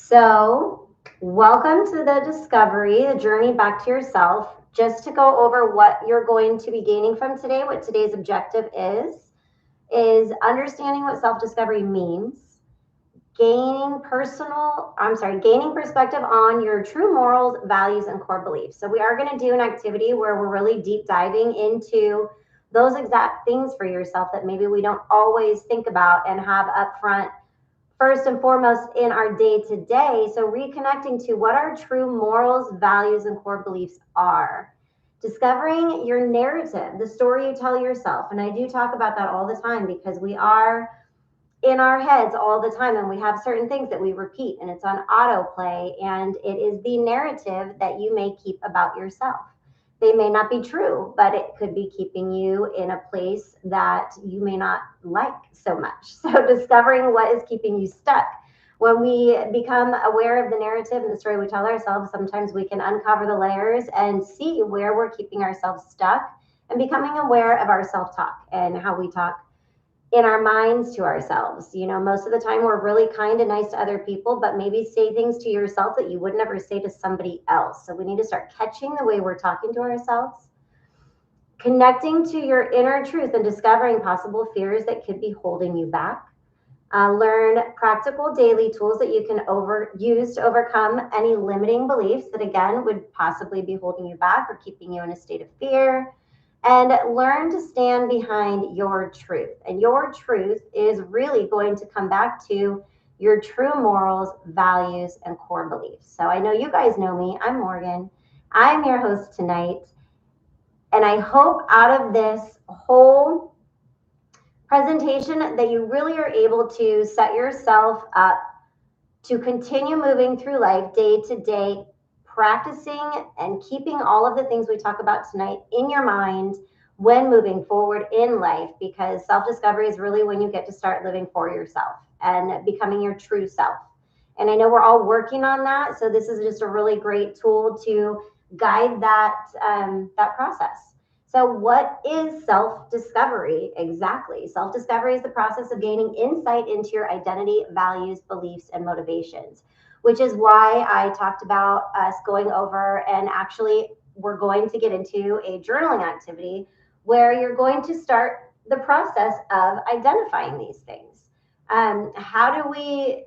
So, welcome to the discovery, the journey back to yourself. Just to go over what you're going to be gaining from today, what today's objective is understanding what self-discovery means, gaining perspective on your true morals, values, and core beliefs. So we are going to do an activity where we're really deep diving into those exact things for yourself that maybe we don't always think about and have upfront first and foremost in our day to day. So, reconnecting to what our true morals, values, and core beliefs are. Discovering your narrative, the story you tell yourself. And I do talk about that all the time because we are in our heads all the time and we have certain things that we repeat and it's on autoplay. And it is the narrative that you may keep about yourself. They may not be true, but it could be keeping you in a place that you may not like so much. So, discovering what is keeping you stuck. When we become aware of the narrative and the story we tell ourselves, sometimes we can uncover the layers and see where we're keeping ourselves stuck and becoming aware of our self talk and how we talk in our minds to ourselves. Most of the time we're really kind and nice to other people, but maybe say things to yourself that you would never say to somebody else. So we need to start catching the way we're talking to ourselves, connecting to your inner truth and discovering possible fears that could be holding you back. Learn practical daily tools that you can use to overcome any limiting beliefs that again would possibly be holding you back or keeping you in a state of fear, and learn to stand behind your truth. And your truth is really going to come back to your true morals, values, and core beliefs. So I know you guys know me. I'm Morgan. I'm your host tonight. And I hope out of this whole presentation that you really are able to set yourself up to continue moving through life day to day, practicing and keeping all of the things we talk about tonight in your mind when moving forward in life, because self-discovery is really when you get to start living for yourself and becoming your true self. And I know we're all working on that, so this is just a really great tool to guide that process. So, what is self discovery exactly? Self discovery is the process of gaining insight into your identity, values, beliefs, and motivations, which is why I talked about us going over, and actually, we're going to get into a journaling activity where you're going to start the process of identifying these things. How do we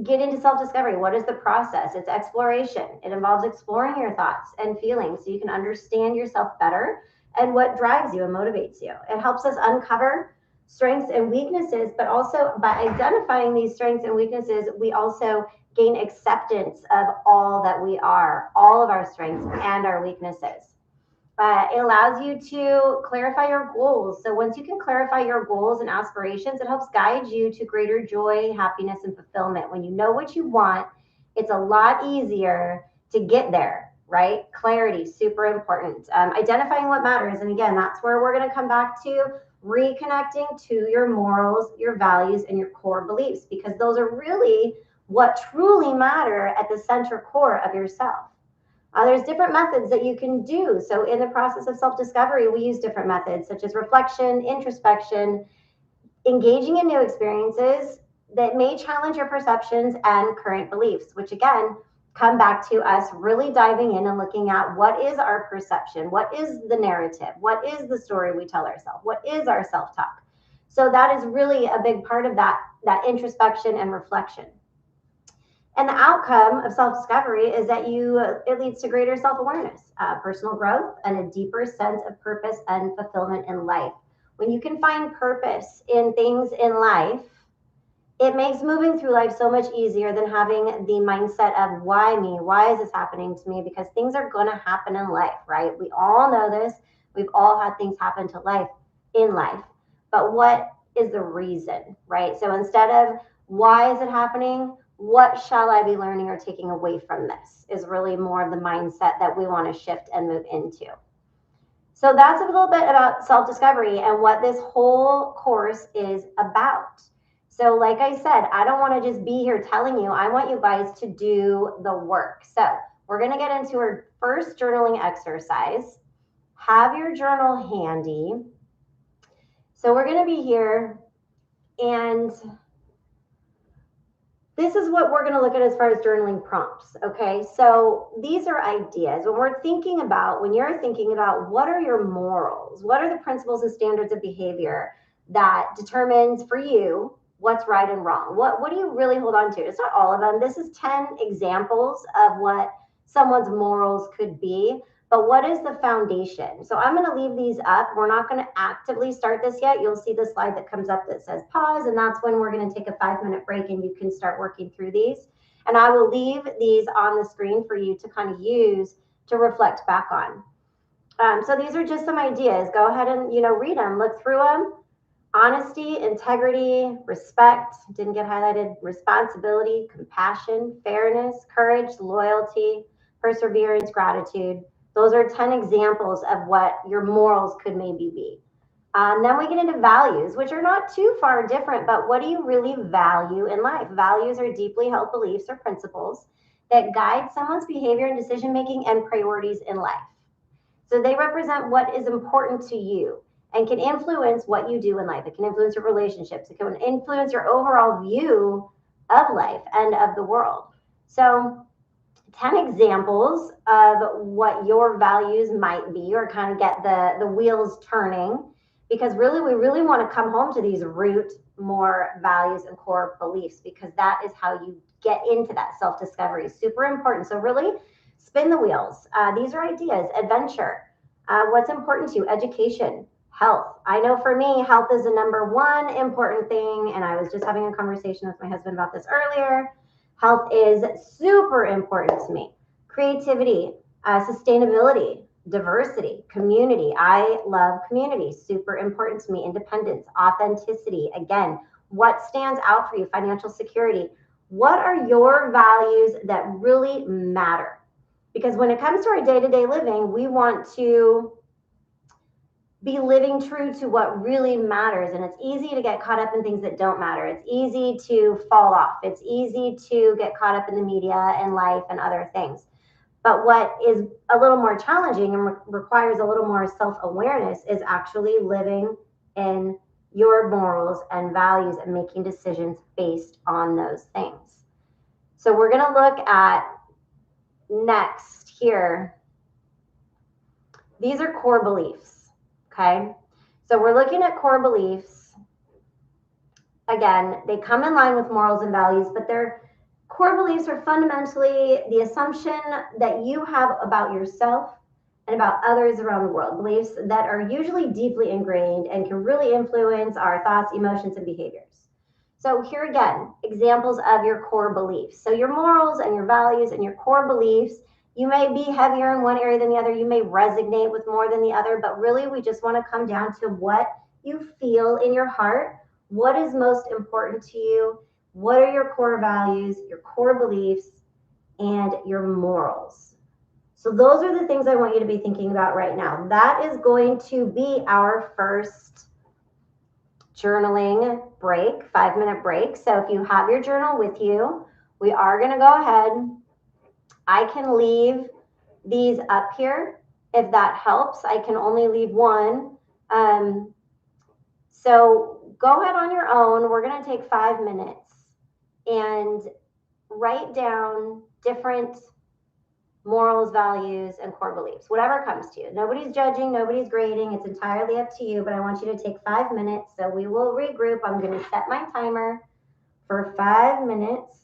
get into self discovery? What is the process? It's exploration. It involves exploring your thoughts and feelings so you can understand yourself better and what drives you and motivates you. It helps us uncover strengths and weaknesses, but also by identifying these strengths and weaknesses, we also gain acceptance of all that we are, all of our strengths and our weaknesses. It allows you to clarify your goals. So once you can clarify your goals and aspirations, it helps guide you to greater joy, happiness, and fulfillment. When you know what you want, it's a lot easier to get there, right? Clarity, super important. Identifying what matters. And again, that's where we're going to come back to reconnecting to your morals, your values, and your core beliefs, because those are really what truly matter at the center core of yourself. There's different methods that you can do. So, in the process of self discovery, we use different methods such as reflection, introspection, engaging in new experiences that may challenge your perceptions and current beliefs, which again come back to us really diving in and looking at what is our perception, what is the narrative, what is the story we tell ourselves, what is our self talk. So, that is really a big part of that introspection and reflection. And the outcome of self discovery is that it leads to greater self awareness, personal growth, and a deeper sense of purpose and fulfillment in life. When you can find purpose in things in life, it makes moving through life so much easier than having the mindset of why me? Why is this happening to me? Because things are going to happen in life, right? We all know this. We've all had things happen to life in life. But what is the reason, right? So instead of why is it happening? What shall I be learning or taking away from this is really more of the mindset that we want to shift and move into. So that's a little bit about self-discovery and what this whole course is about. So like I said, I don't want to just be here telling you. I want you guys to do the work. So we're going to get into our first journaling exercise. Have your journal handy. So we're going to be here, and this is what we're going to look at as far as journaling prompts. Okay. So these are ideas when you're thinking about what are your morals, what are the principles and standards of behavior that determines for you what's right and wrong? What do you really hold on to? It's not all of them. This is 10 examples of what someone's morals could be. But what is the foundation? So I'm going to leave these up. We're not going to actively start this yet. You'll see the slide that comes up that says pause, and that's when we're going to take a 5-minute break and you can start working through these. And I will leave these on the screen for you to kind of use to reflect back on. So these are just some ideas. Go ahead and, read them, look through them. Honesty, integrity, respect, didn't get highlighted, responsibility, compassion, fairness, courage, loyalty, perseverance, gratitude. Those are 10 examples of what your morals could maybe be. Then we get into values, which are not too far different, but what do you really value in life? Values are deeply held beliefs or principles that guide someone's behavior and decision making and priorities in life. So they represent what is important to you and can influence what you do in life. It can influence your relationships. It can influence your overall view of life and of the world. So 10 examples of what your values might be, or kind of get the wheels turning, because really we really want to come home to these root more values and core beliefs, because that is how you get into that self-discovery. Super important. So really spin the wheels. These are ideas. Adventure. What's important to you? Education. Health. I know for me, health is the number one important thing, and I was just having a conversation with my husband about this earlier. Health is super important to me. Creativity, sustainability, diversity, community. I love community, super important to me. Independence, authenticity. Again, what stands out for you? Financial security. What are your values that really matter? Because when it comes to our day-to-day living, we want to be living true to what really matters. And it's easy to get caught up in things that don't matter. It's easy to fall off. It's easy to get caught up in the media and life and other things. But what is a little more challenging and requires a little more self-awareness is actually living in your morals and values and making decisions based on those things. So we're going to look at next here. These are core beliefs. Okay, so we're looking at core beliefs. Again, they come in line with morals and values, but their core beliefs are fundamentally the assumption that you have about yourself and about others around the world. Beliefs that are usually deeply ingrained and can really influence our thoughts, emotions, and behaviors. So here again, examples of your core beliefs. So your morals and your values and your core beliefs, you may be heavier in one area than the other. You may resonate with more than the other, but really we just want to come down to what you feel in your heart. What is most important to you? What are your core values, your core beliefs, and your morals? So those are the things I want you to be thinking about right now. That is going to be our first journaling break, 5-minute break. So if you have your journal with you, we are going to go ahead. I can leave these up here if that helps. I can only leave one. So go ahead on your own. We're going to take 5 minutes and write down different morals, values, and core beliefs, whatever comes to you. Nobody's judging, nobody's grading. It's entirely up to you, but I want you to take 5 minutes. So we will regroup. I'm going to set my timer for 5 minutes.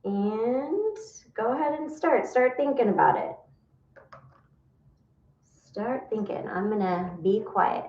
And go ahead and start thinking about it. Start thinking. I'm going to be quiet.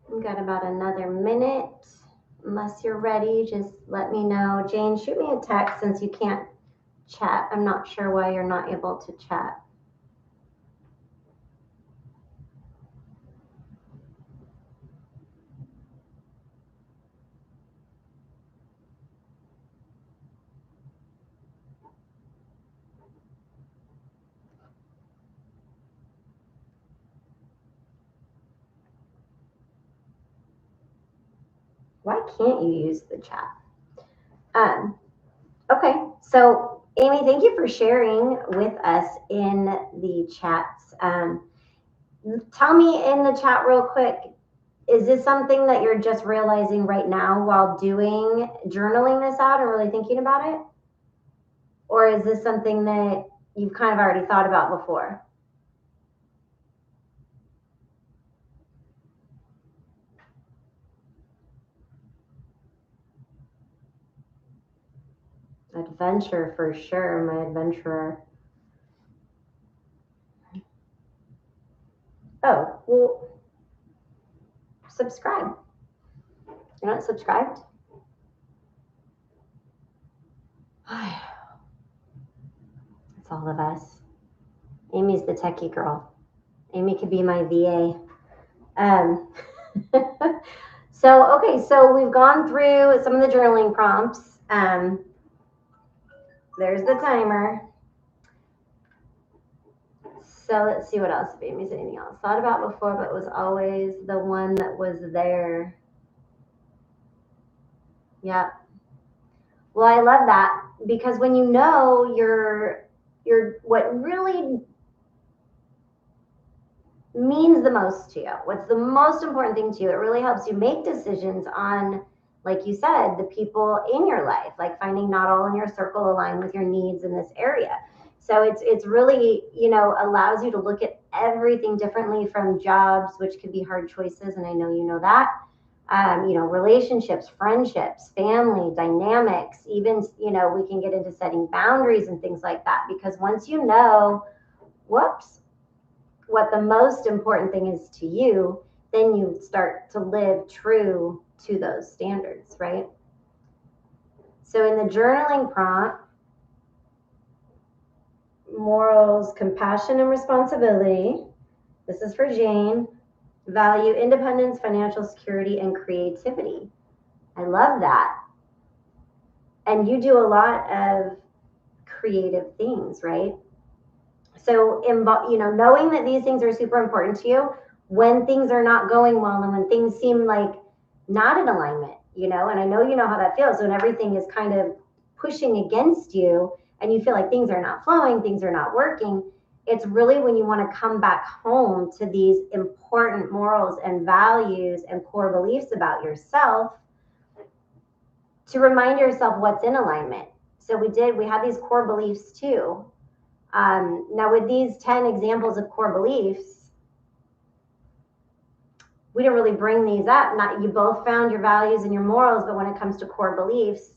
We've got about another minute. Unless you're ready, just let me know. Jane, shoot me a text since you can't chat. I'm not sure why you're not able to chat. Why can't you use the chat? Okay, so Amy, thank you for sharing with us in the chats. Tell me in the chat real quick, is this something that you're just realizing right now while doing journaling this out and really thinking about it? Or is this something that you've kind of already thought about before? Adventure for sure, my adventurer. Oh, well, subscribe. You're not subscribed? It's all of us. Amy's the techie girl. Amy could be my VA. So we've gone through some of the journaling prompts. There's the timer. So let's see what else. If Amy's anything else thought about before, but was always the one that was there. Yeah. Well, I love that because when you know you're what really means the most to you, what's the most important thing to you, it really helps you make decisions on, like you said, the people in your life, like finding not all in your circle align with your needs in this area. So it's really, allows you to look at everything differently, from jobs, which could be hard choices, and I know you know that, relationships, friendships, family dynamics, even, we can get into setting boundaries and things like that, because once you know, whoops, what the most important thing is to you, then you start to live true to those standards, right? So in the journaling prompt, morals, compassion, and responsibility. This is for Jane. Value independence, financial security, and creativity. I love that. And you do a lot of creative things, right? So, knowing that these things are super important to you, when things are not going well and when things seem like not in alignment, and I know you know how that feels when everything is kind of pushing against you and you feel like things are not flowing, things are not working. It's really when you want to come back home to these important morals and values and core beliefs about yourself, to remind yourself what's in alignment. So we had these core beliefs too. Now, with these 10 examples of core beliefs, we didn't really bring these up. Not, you both found your values and your morals, but when it comes to core beliefs,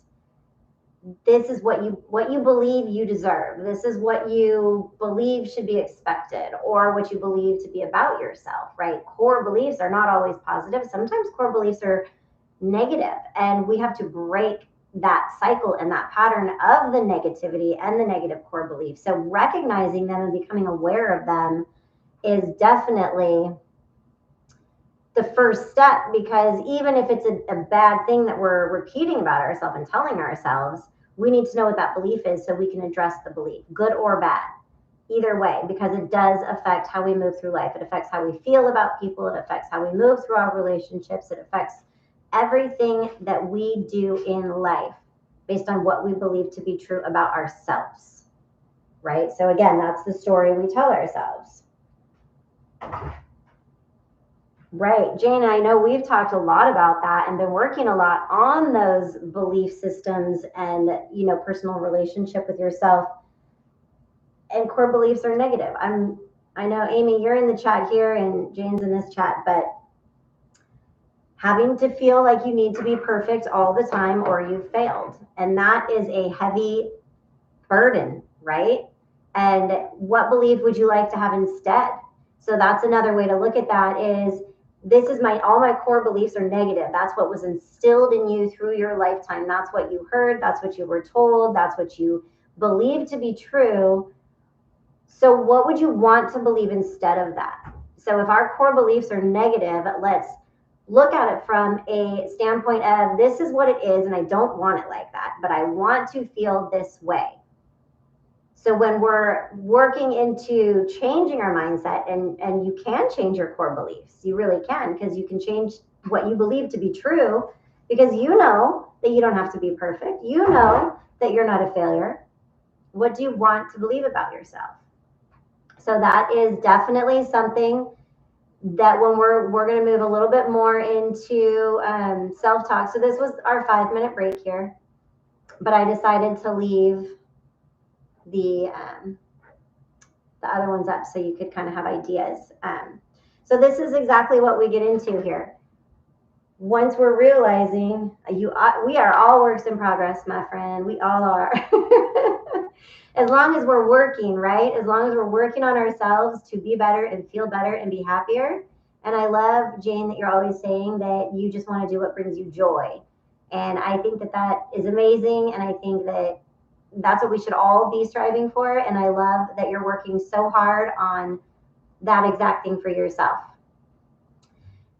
this is what you believe you deserve. This is what you believe should be expected, or what you believe to be about yourself, right? Core beliefs are not always positive. Sometimes core beliefs are negative, and we have to break that cycle and that pattern of the negativity and the negative core beliefs. So recognizing them and becoming aware of them is definitely the first step, because even if it's a bad thing that we're repeating about ourselves and telling ourselves, we need to know what that belief is so we can address the belief, good or bad, either way, because it does affect how we move through life. It affects how we feel about people. It affects how we move through our relationships. It affects everything that we do in life based on what we believe to be true about ourselves, right? So again, that's the story we tell ourselves. Right. Jane, I know we've talked a lot about that and been working a lot on those belief systems and, personal relationship with yourself. And core beliefs are negative. I know, Amy, you're in the chat here and Jane's in this chat, but having to feel like you need to be perfect all the time or you've failed. And that is a heavy burden, right? And what belief would you like to have instead? So that's another way to look at that is, this is all my core beliefs are negative. That's what was instilled in you through your lifetime. That's what you heard. That's what you were told. That's what you believe to be true. So what would you want to believe instead of that? So if our core beliefs are negative, let's look at it from a standpoint of this is what it is, and I don't want it like that, but I want to feel this way. So when we're working into changing our mindset, and you can change your core beliefs, you really can, because you can change what you believe to be true, because you know that you don't have to be perfect. You know that you're not a failure. What do you want to believe about yourself? So that is definitely something that when we're going to move a little bit more into self-talk. So this was our 5-minute break here, but I decided to leave the other ones up so you could kind of have ideas. So this is exactly what we get into here. Once we're realizing we are all works in progress, my friend. We all are. As long as we're working, right? As long as we're working on ourselves to be better and feel better and be happier. And I love, Jane, that you're always saying that you just want to do what brings you joy. And I think that that is amazing. And I think that that's what we should all be striving for. And I love that you're working so hard on that exact thing for yourself.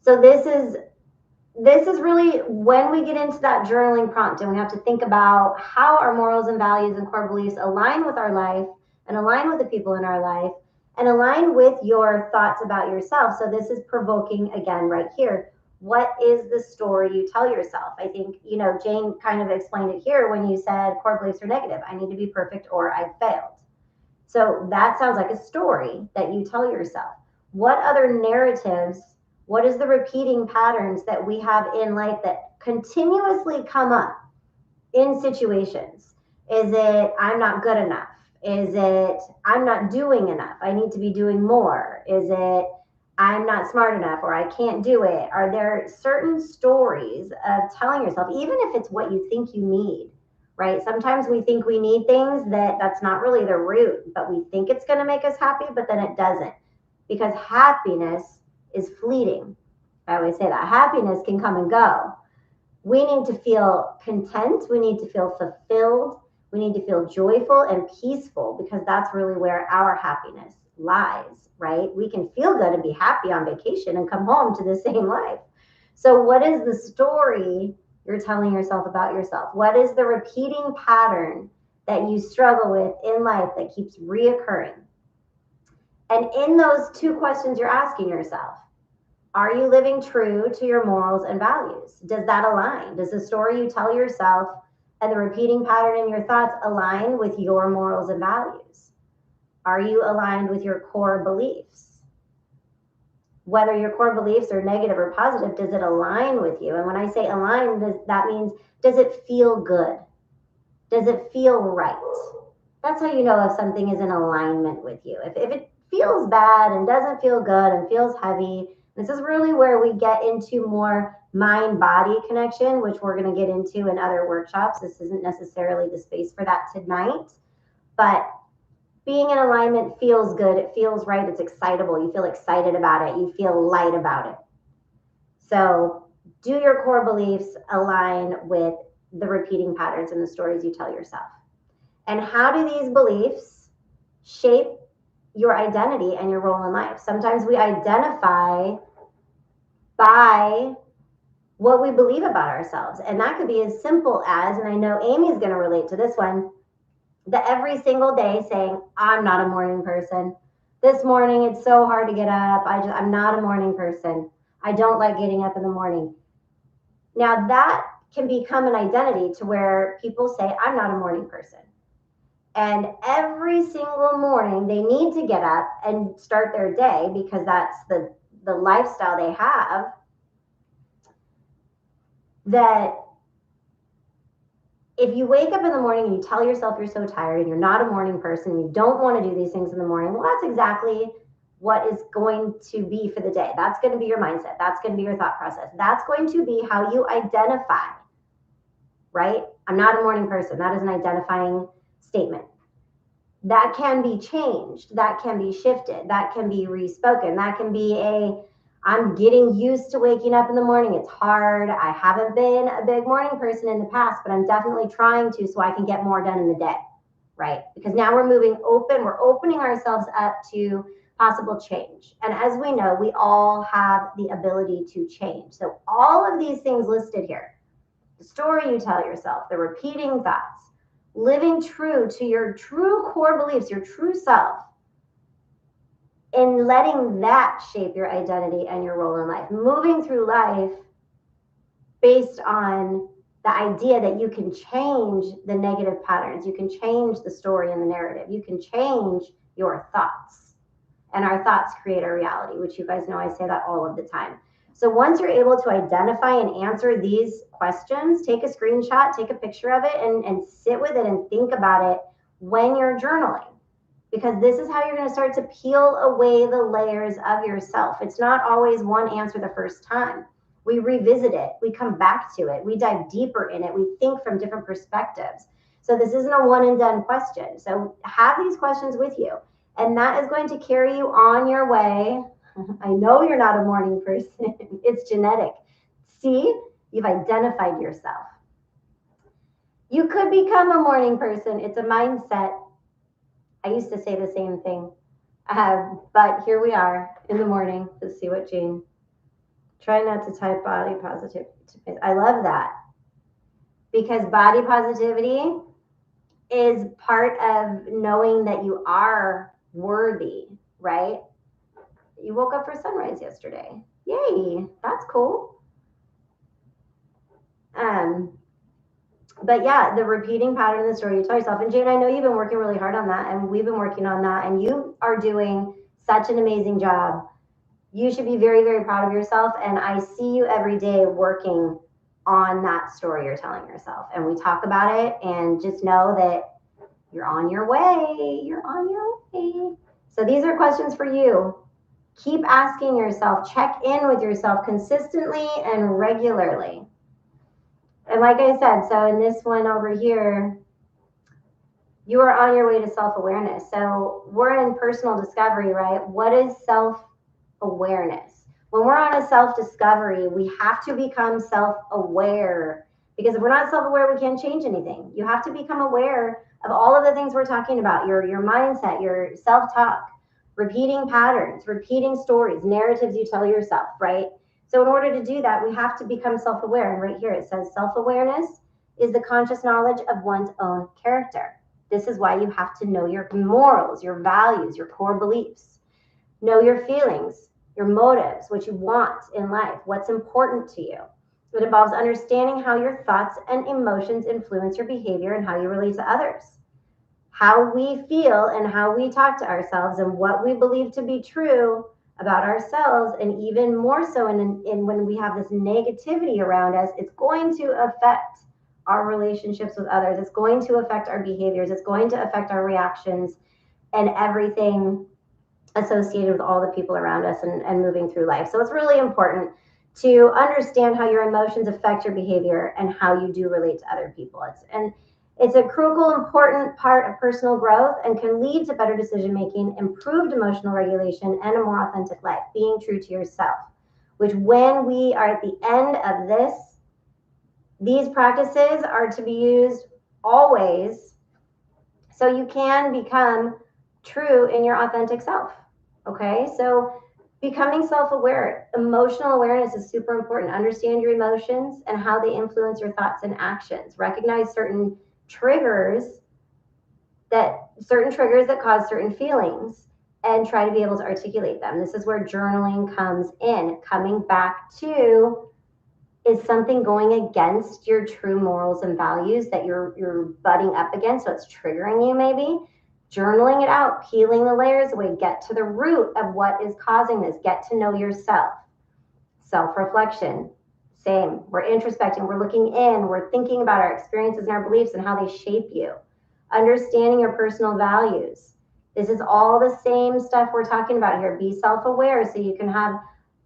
So this is really when we get into that journaling prompt, and we have to think about how our morals and values and core beliefs align with our life and align with the people in our life and align with your thoughts about yourself. So this is provoking again right here. What is the story you tell yourself? I think, Jane kind of explained it here when you said core beliefs are negative. I need to be perfect or I failed. So that sounds like a story that you tell yourself. What other narratives, what is the repeating patterns that we have in life that continuously come up in situations? Is it, I'm not good enough? Is it, I'm not doing enough? I need to be doing more? Is it, I'm not smart enough, or I can't do it? Are there certain stories of telling yourself, even if it's what you think you need, right? Sometimes we think we need things that's not really the root, but we think it's going to make us happy, but then it doesn't, because happiness is fleeting. I always say that happiness can come and go. We need to feel content. We need to feel fulfilled. We need to feel joyful and peaceful, because that's really where our happiness lies, right? We can feel good and be happy on vacation and come home to the same life. So what is the story you're telling yourself about yourself? What is the repeating pattern that you struggle with in life that keeps reoccurring? And in those two questions you're asking yourself, are you living true to your morals and values? Does that align? Does the story you tell yourself and the repeating pattern in your thoughts align with your morals and values? Are you aligned with your core beliefs? Whether your core beliefs are negative or positive, does it align with you? And when I say align, that means, does it feel good? Does it feel right? That's how you know if something is in alignment with you. If it feels bad and doesn't feel good and feels heavy, this is really where we get into more mind-body connection, which we're going to get into in other workshops. This isn't necessarily the space for that tonight, but being in alignment feels good. It feels right. It's excitable. You feel excited about it. You feel light about it. So do your core beliefs align with the repeating patterns and the stories you tell yourself? And how do these beliefs shape your identity and your role in life? Sometimes we identify by what we believe about ourselves. And that could be as simple as, and I know Amy's going to relate to this one, that every single day saying, I'm not a morning person. This morning, it's so hard to get up. I'm not a morning person. I don't like getting up in the morning. Now that can become an identity to where people say, I'm not a morning person. And every single morning they need to get up and start their day because that's the lifestyle they have. That if you wake up in the morning and you tell yourself you're so tired and you're not a morning person, you don't want to do these things in the morning, well, that's exactly what is going to be for the day. That's going to be your mindset. That's going to be your thought process. That's going to be how you identify, right? I'm not a morning person. That is an identifying statement. That can be changed. That can be shifted. That can be respoken. That can be I'm getting used to waking up in the morning. It's hard. I haven't been a big morning person in the past, but I'm definitely trying to so I can get more done in the day, right? Because now we're moving open, we're opening ourselves up to possible change. And as we know, we all have the ability to change. So all of these things listed here, the story you tell yourself, the repeating thoughts, living true to your true core beliefs, your true self, in letting that shape your identity and your role in life, moving through life based on the idea that you can change the negative patterns, you can change the story and the narrative, you can change your thoughts. And our thoughts create a reality, which you guys know I say that all of the time. So once you're able to identify and answer these questions, take a screenshot, take a picture of it, and sit with it and think about it when you're journaling. Because this is how you're going to start to peel away the layers of yourself. It's not always one answer the first time. We revisit it, we come back to it, we dive deeper in it, we think from different perspectives. So this isn't a one and done question. So have these questions with you, and that is going to carry you on your way. I know you're not a morning person, it's genetic. See, you've identified yourself. You could become a morning person, it's a mindset. I used to say the same thing. But here we are in the morning. Let's see what Jane. Try not to type body positivity. I love that, because body positivity is part of knowing that you are worthy, right? You woke up for sunrise yesterday. Yay, that's cool. But yeah, the repeating pattern of the story you tell yourself. And Jane, I know you've been working really hard on that, and we've been working on that, and you are doing such an amazing job. You should be very, very proud of yourself. And I see you every day working on that story you're telling yourself. And we talk about it, and just know that you're on your way. You're on your way. So these are questions for you. Keep asking yourself, check in with yourself consistently and regularly. And like I said, so in this one over here, you are on your way to self-awareness. So we're in personal discovery, right? What is self-awareness? When we're on a self-discovery, we have to become self-aware, because if we're not self-aware, we can't change anything. You have to become aware of all of the things we're talking about, your mindset, your self-talk, repeating patterns, repeating stories, narratives you tell yourself, right? So in order to do that, we have to become self-aware. And right here it says self-awareness is the conscious knowledge of one's own character. This is why you have to know your morals, your values, your core beliefs. Know your feelings, your motives, what you want in life, what's important to you. It involves understanding how your thoughts and emotions influence your behavior and how you relate to others. How we feel and how we talk to ourselves and what we believe to be true about ourselves, and even more so in when we have this negativity around us, it's going to affect our relationships with others. It's going to affect our behaviors. It's going to affect our reactions and everything associated with all the people around us and moving through life. So it's really important to understand how your emotions affect your behavior and how you do relate to other people. It's a critical, important part of personal growth and can lead to better decision making, improved emotional regulation, and a more authentic life, being true to yourself, which when we are at the end of this, these practices are to be used always so you can become true in your authentic self. Okay, so becoming self-aware, emotional awareness is super important. Understand your emotions and how they influence your thoughts and actions. Recognize certain triggers that cause certain feelings, and try to be able to articulate them. This is where journaling comes in. Coming back to, is something going against your true morals and values that you're butting up against, so it's triggering you maybe? Journaling it out, peeling the layers away, get to the root of what is causing this, get to know yourself. Self-reflection, same. We're introspecting, we're looking in, we're thinking about our experiences and our beliefs and how they shape you. Understanding your personal values. This is all the same stuff we're talking about here. Be self-aware so you can have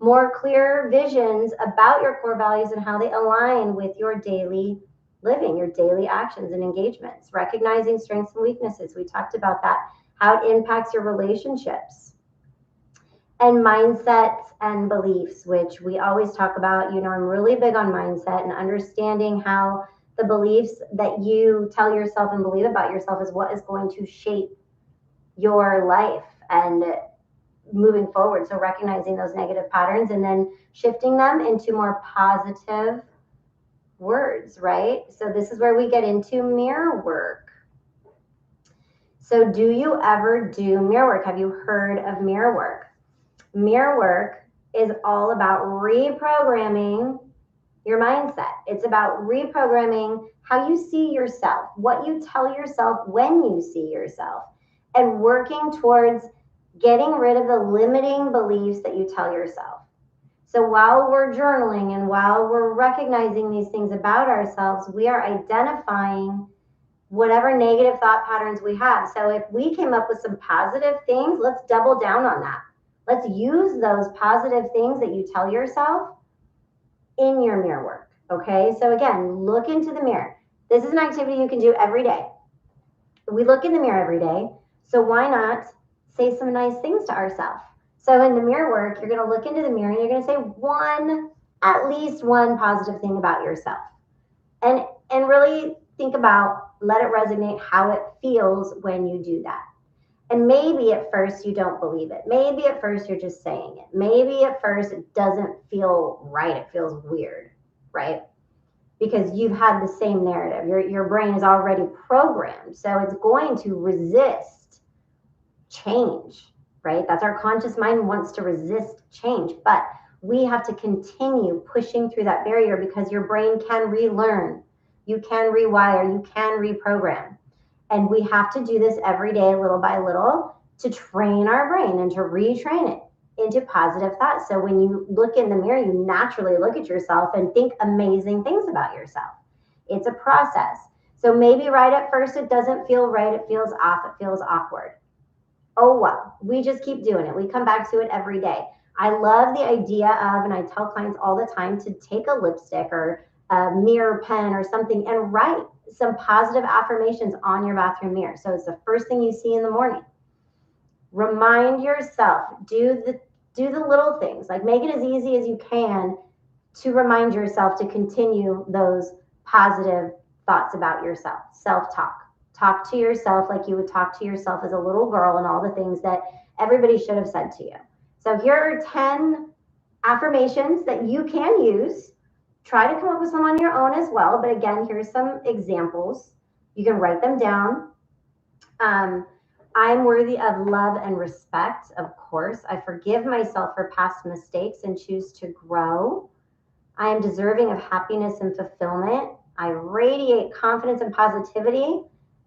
more clear visions about your core values and how they align with your daily living, your daily actions and engagements. Recognizing strengths and weaknesses. We talked about that, how it impacts your relationships. And mindsets and beliefs, which we always talk about. I'm really big on mindset and understanding how the beliefs that you tell yourself and believe about yourself is what is going to shape your life and moving forward. So recognizing those negative patterns and then shifting them into more positive words, right? So this is where we get into mirror work. So do you ever do mirror work? Have you heard of mirror work? Mirror work is all about reprogramming your mindset. It's about reprogramming how you see yourself, what you tell yourself when you see yourself, and working towards getting rid of the limiting beliefs that you tell yourself. So while we're journaling and while we're recognizing these things about ourselves, we are identifying whatever negative thought patterns we have. So if we came up with some positive things, let's double down on that. Let's use those positive things that you tell yourself in your mirror work. Okay. So again, look into the mirror. This is an activity you can do every day. We look in the mirror every day. So why not say some nice things to ourselves? So in the mirror work, you're going to look into the mirror and you're going to say at least one positive thing about yourself. And really think about, let it resonate how it feels when you do that. And maybe at first you don't believe it. Maybe at first you're just saying it. Maybe at first it doesn't feel right. It feels weird, right? Because you've had the same narrative. Your brain is already programmed. So it's going to resist change, right? That's our conscious mind wants to resist change. But we have to continue pushing through that barrier because your brain can relearn. You can rewire. You can reprogram. And we have to do this every day, little by little, to train our brain and to retrain it into positive thoughts. So when you look in the mirror, you naturally look at yourself and think amazing things about yourself. It's a process. So maybe right at first it doesn't feel right. It feels off. It feels awkward. Oh, well, we just keep doing it. We come back to it every day. I love the idea of, and I tell clients all the time to take a lipstick or a mirror pen or something and write some positive affirmations on your bathroom mirror. So it's the first thing you see in the morning. Remind yourself, do the little things, like make it as easy as you can to remind yourself to continue those positive thoughts about yourself. Self-talk. Talk to yourself like you would talk to yourself as a little girl and all the things that everybody should have said to you. So here are 10 affirmations that you can use. Try to come up with some on your own as well. But again, here's some examples. You can write them down. I'm worthy of love and respect, of course. I forgive myself for past mistakes and choose to grow. I am deserving of happiness and fulfillment. I radiate confidence and positivity.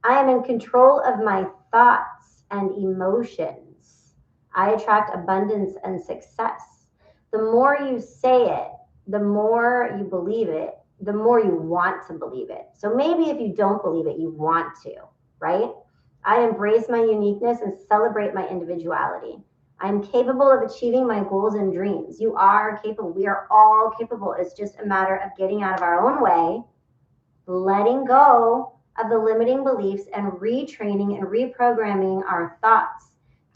I am in control of my thoughts and emotions. I attract abundance and success. The more you say it, the more you believe it, the more you want to believe it. So maybe if you don't believe it, you want to, right? I embrace my uniqueness and celebrate my individuality. I'm capable of achieving my goals and dreams. You are capable. We are all capable. It's just a matter of getting out of our own way, letting go of the limiting beliefs, and retraining and reprogramming our thoughts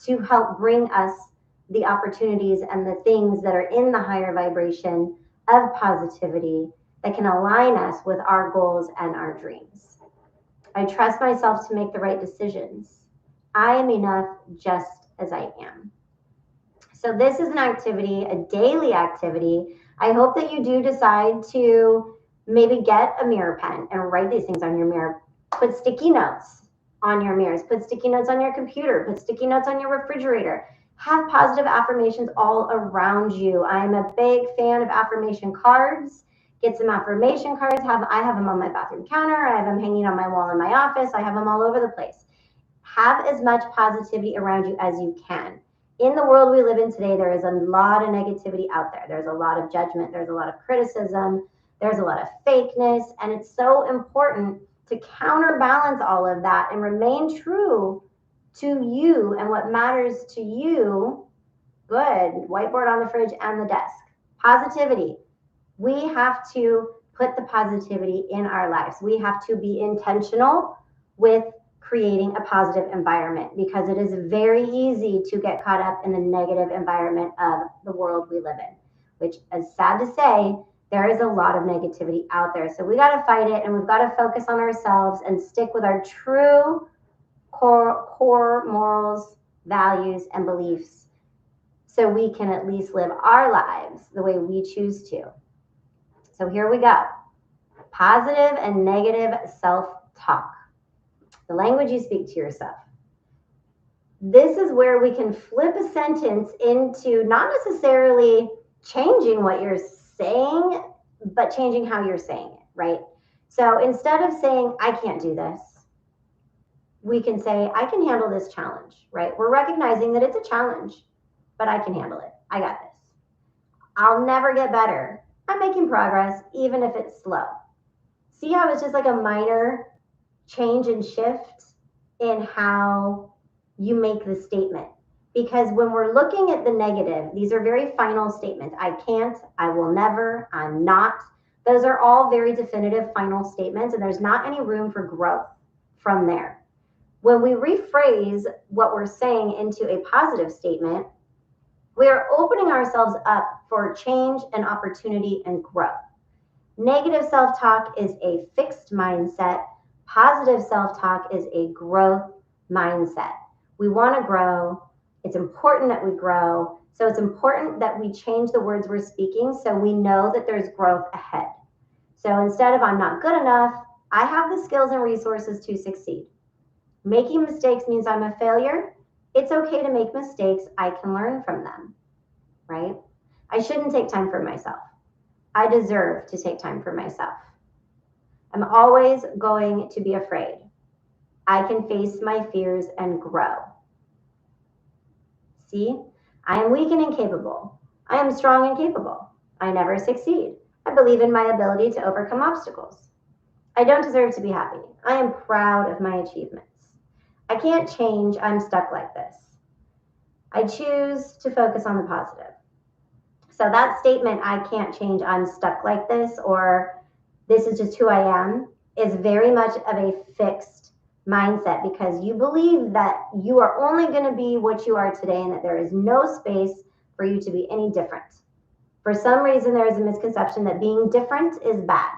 to help bring us the opportunities and the things that are in the higher vibration of positivity that can align us with our goals and our dreams. I trust myself to make the right decisions. I am enough just as I am. So this is an activity, a daily activity. I hope that you do decide to maybe get a mirror pen and write these things on your mirror. Put sticky notes on your mirrors. Put sticky notes on your computer. Put sticky notes on your refrigerator. Have positive affirmations all around you. I'm a big fan of affirmation cards. Get some affirmation cards. I have them on my bathroom counter. I have them hanging on my wall in my office. I have them all over the place. Have as much positivity around you as you can. In the world we live in today, there is a lot of negativity out there. There's a lot of judgment. There's a lot of criticism. There's a lot of fakeness. And it's so important to counterbalance all of that and remain true to you and what matters to you. Good. Whiteboard on the fridge and the desk. Positivity. We have to put the positivity in our lives. We have to be intentional with creating a positive environment, because it is very easy to get caught up in the negative environment of the world we live in, which is sad to say, there is a lot of negativity out there. So we got to fight it, and we've got to focus on ourselves and stick with our true core morals, values, and beliefs, so we can at least live our lives the way we choose to. So here we go. Positive and negative self-talk. The language you speak to yourself. This is where we can flip a sentence into not necessarily changing what you're saying, but changing how you're saying it, right? So instead of saying, I can't do this, we can say, I can handle this challenge, right? We're recognizing that it's a challenge, but I can handle it. I got this. I'll never get better. I'm making progress, even if it's slow. See how it's just like a minor change and shift in how you make the statement. Because when we're looking at the negative, these are very final statements. I can't, I will never, I'm not. Those are all very definitive final statements, and there's not any room for growth from there. When we rephrase what we're saying into a positive statement, we are opening ourselves up for change and opportunity and growth. Negative self-talk is a fixed mindset. Positive self-talk is a growth mindset. We want to grow. It's important that we grow. So it's important that we change the words we're speaking so we know that there's growth ahead. So instead of I'm not good enough, I have the skills and resources to succeed. Making mistakes means I'm a failure. It's okay to make mistakes. I can learn from them, right? I shouldn't take time for myself. I deserve to take time for myself. I'm always going to be afraid. I can face my fears and grow. See, I am weak and incapable. I am strong and capable. I never succeed. I believe in my ability to overcome obstacles. I don't deserve to be happy. I am proud of my achievements. I can't change. I'm stuck like this. I choose to focus on the positive. So that statement, I can't change, I'm stuck like this, or this is just who I am, is very much of a fixed mindset, because you believe that you are only going to be what you are today and that there is no space for you to be any different. For some reason, there is a misconception that being different is bad,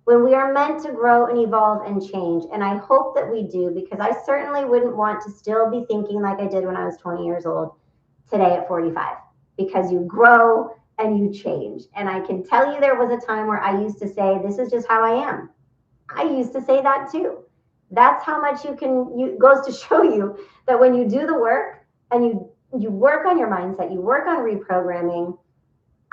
when we are meant to grow and evolve and change. And I hope that we do, because I certainly wouldn't want to still be thinking like I did when I was 20 years old today at 45, because you grow and you change. And I can tell you there was a time where I used to say, this is just how I am. I used to say that too. That's how much goes to show you that when you do the work and you work on your mindset, you work on reprogramming,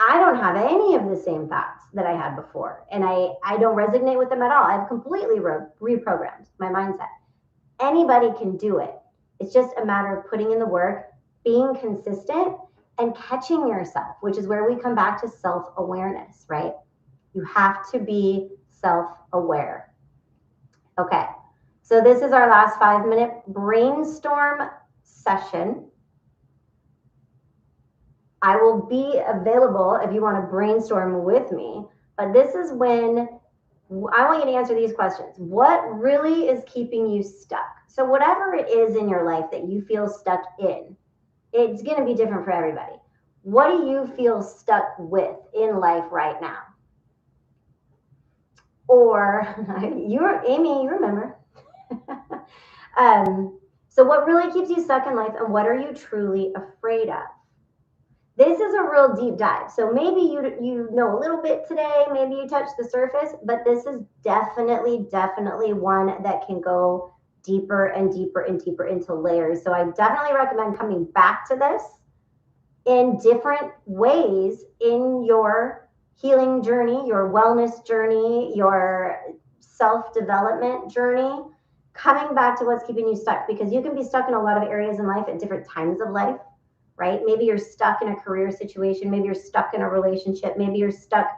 I don't have any of the same thoughts that I had before. And I don't resonate with them at all. I've completely reprogrammed my mindset. Anybody can do it. It's just a matter of putting in the work, being consistent, and catching yourself, which is where we come back to self-awareness, right? You have to be self-aware. Okay, so this is our last 5-minute brainstorm session. I will be available if you want to brainstorm with me, but this is when I want you to answer these questions. What really is keeping you stuck? So whatever it is in your life that you feel stuck in, it's going to be different for everybody. What do you feel stuck with in life right now? Or Amy, you remember. So what really keeps you stuck in life, and what are you truly afraid of? This is a real deep dive. So maybe you know a little bit today, maybe you touched the surface, but this is definitely one that can go deeper and deeper and deeper into layers. So I definitely recommend coming back to this in different ways in your healing journey, your wellness journey, your self-development journey, coming back to what's keeping you stuck, because you can be stuck in a lot of areas in life at different times of life, right? Maybe you're stuck in a career situation. Maybe you're stuck in a relationship. Maybe you're stuck,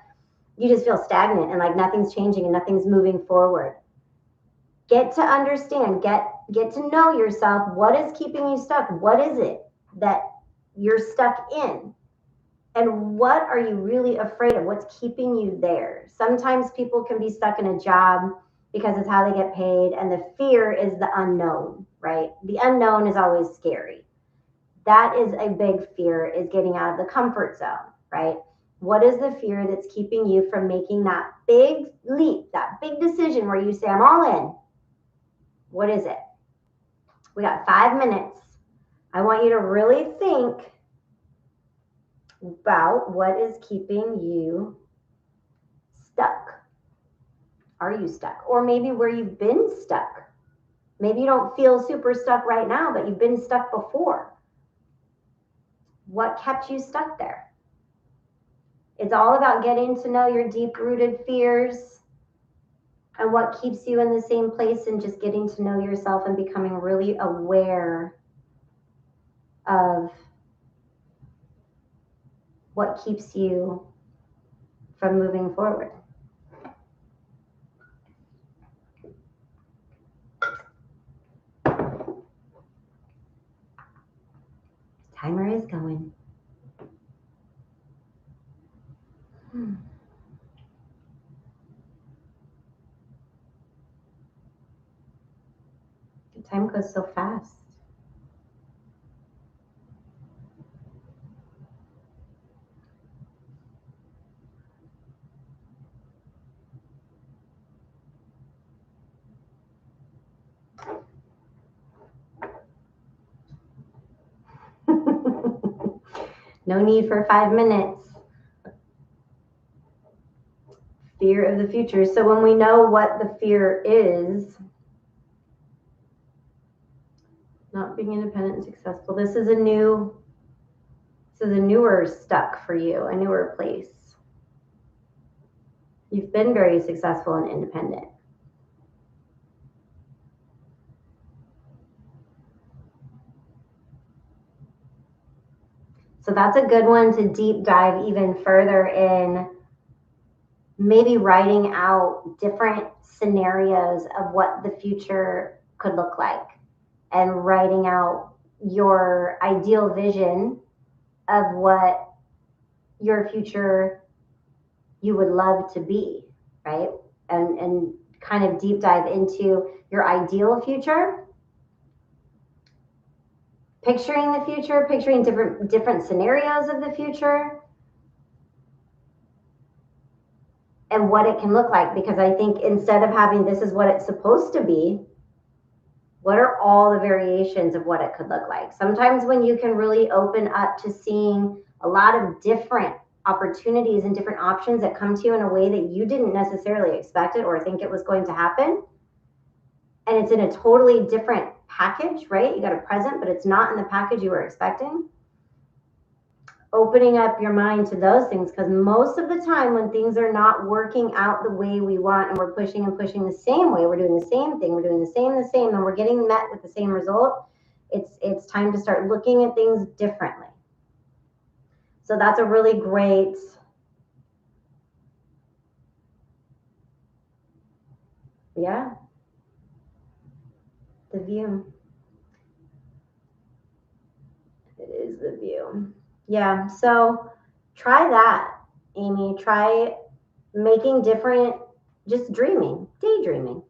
you just feel stagnant and like nothing's changing and nothing's moving forward. Get to understand, get to know yourself. What is keeping you stuck? What is it that you're stuck in? And what are you really afraid of? What's keeping you there? Sometimes people can be stuck in a job because it's how they get paid. And the fear is the unknown, right? The unknown is always scary. That is a big fear, is getting out of the comfort zone, right? What is the fear that's keeping you from making that big leap, that big decision where you say, I'm all in? What is it? We got 5 minutes. I want you to really think about what is keeping you stuck. Are you stuck? Or maybe where you've been stuck. Maybe you don't feel super stuck right now, but you've been stuck before. What kept you stuck there? It's all about getting to know your deep-rooted fears and what keeps you in the same place, and just getting to know yourself and becoming really aware of what keeps you from moving forward. Timer is going. The time goes so fast. No need for 5 minutes. Fear of the future. So when we know what the fear is, not being independent and successful, this is a newer stuck for you, a newer place. You've been very successful and independent. So that's a good one to deep dive even further in, maybe writing out different scenarios of what the future could look like, and writing out your ideal vision of what your future you would love to be, right? And kind of deep dive into your ideal future, picturing the future, picturing different scenarios of the future and what it can look like. Because I think instead of having this is what it's supposed to be, what are all the variations of what it could look like? Sometimes when you can really open up to seeing a lot of different opportunities and different options that come to you in a way that you didn't necessarily expect it or think it was going to happen, and it's in a totally different package, right? You got a present, but it's not in the package you were expecting. Opening up your mind to those things, because most of the time when things are not working out the way we want, and we're pushing and pushing the same way, we're doing the same thing, we're doing the same, and we're getting met with the same result, it's time to start looking at things differently. So that's a really great the view. It is the view. Yeah, so try that, Amy. Try making different, just dreaming, daydreaming.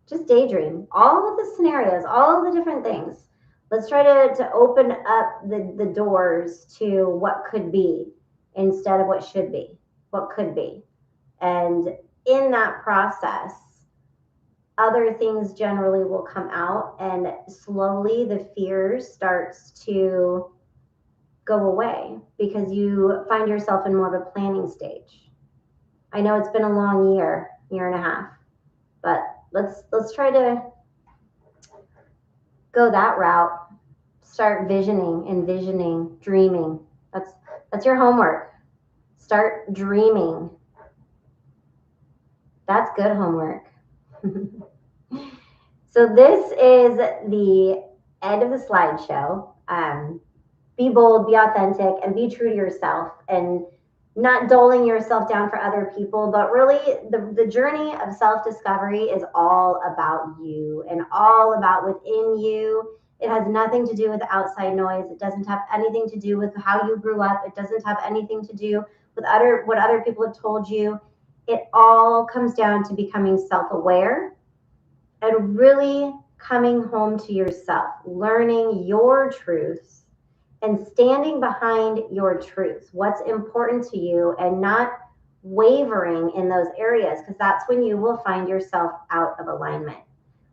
Just daydream all of the scenarios, all of the different things. Let's try to open up the doors to what could be instead of what should be, what could be. And in that process, other things generally will come out, and slowly the fear starts to go away because you find yourself in more of a planning stage. I know it's been a long year and a half, but let's try to go that route. Start envisioning, dreaming. That's your homework. Start dreaming. That's good homework. So this is the end of the slideshow. Be bold, be authentic, and be true to yourself, and not doling yourself down for other people, but really the journey of self-discovery is all about you and all about within you. It has nothing to do with outside noise. It doesn't have anything to do with how you grew up. It doesn't have anything to do with what other people have told you. it all comes down to becoming self-aware and really coming home to yourself, learning your truths and standing behind your truths, what's important to you, and not wavering in those areas, because that's when you will find yourself out of alignment.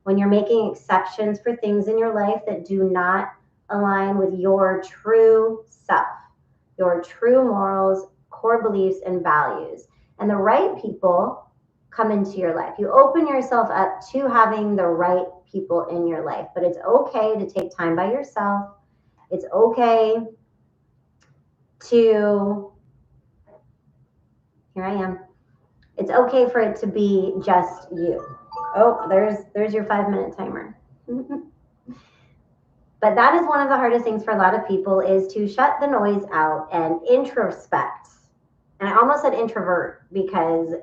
When you're making exceptions for things in your life that do not align with your true self, your true morals, core beliefs, and values. And the right people come into your life. You open yourself up to having the right people in your life, but it's okay to take time by yourself. It's okay to, here I am. It's okay for it to be just you. Oh, there's your 5-minute timer. But that is one of the hardest things for a lot of people, is to shut the noise out and introspect. And I almost said introvert because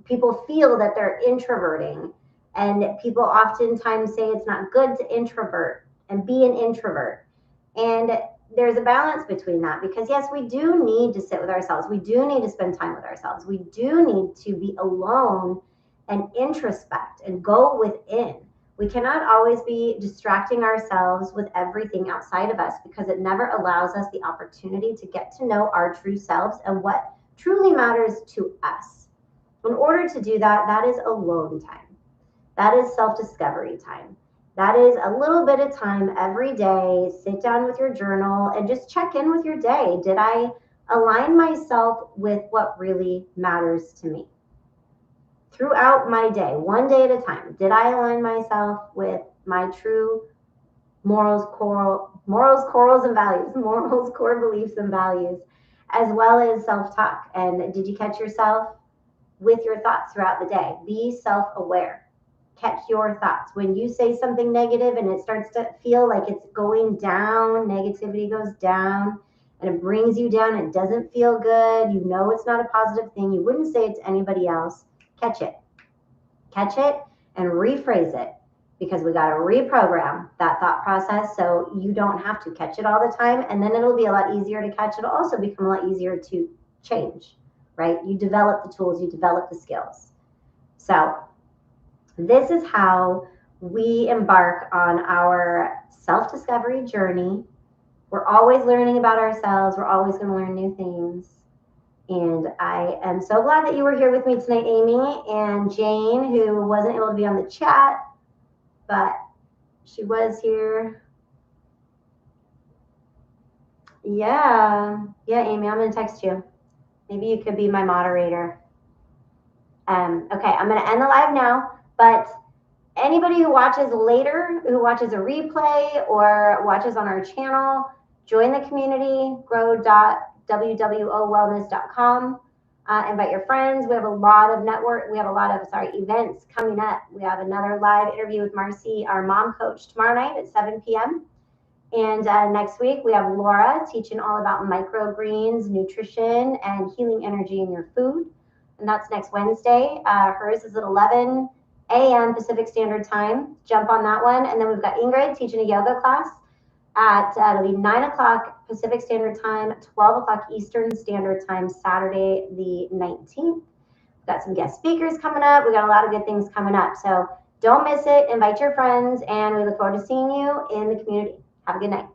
people feel that they're introverting, and people oftentimes say it's not good to introvert and be an introvert. And there's a balance between that, because yes, we do need to sit with ourselves. We do need to spend time with ourselves. We do need to be alone and introspect and go within. We cannot always be distracting ourselves with everything outside of us, because it never allows us the opportunity to get to know our true selves and what truly matters to us. In order to do that, that is alone time. That is self-discovery time. That is a little bit of time every day. Sit down with your journal and just check in with your day. Did I align myself with what really matters to me? Throughout my day, one day at a time, did I align myself with my true morals, corals, and values, morals, core beliefs, and values, as well as self-talk? And did you catch yourself with your thoughts throughout the day? Be self-aware. Catch your thoughts. When you say something negative and it starts to feel like it's going down, negativity goes down, and it brings you down, it doesn't feel good, you know it's not a positive thing, you wouldn't say it to anybody else, catch it. Catch it and rephrase it, because we got to reprogram that thought process so you don't have to catch it all the time, and then it'll be a lot easier to catch. It'll also become a lot easier to change, right? You develop the tools, you develop the skills. So this is how we embark on our self-discovery journey. We're always learning about ourselves. We're always going to learn new things. And I am so glad that you were here with me tonight, Amy and Jane, who wasn't able to be on the chat, but she was here. Yeah, Amy, I'm going to text you. Maybe you could be my moderator. Okay, I'm going to end the live now, but anybody who watches later, who watches a replay or watches on our channel, join the community, grow.wwowellness.com. Invite your friends. We have a lot of events coming up. We have another live interview with Marcy, our mom coach, tomorrow night at 7 p.m. And next week, we have Laura teaching all about microgreens, nutrition, and healing energy in your food. And that's next Wednesday. Hers is at 11 a.m. Pacific Standard Time. Jump on that one. And then we've got Ingrid teaching a yoga class at it'll be 9 o'clock Pacific Standard Time, 12 o'clock Eastern Standard Time, Saturday the 19th. We've got some guest speakers coming up. We got a lot of good things coming up. So don't miss it. Invite your friends, and we look forward to seeing you in the community. Have a good night.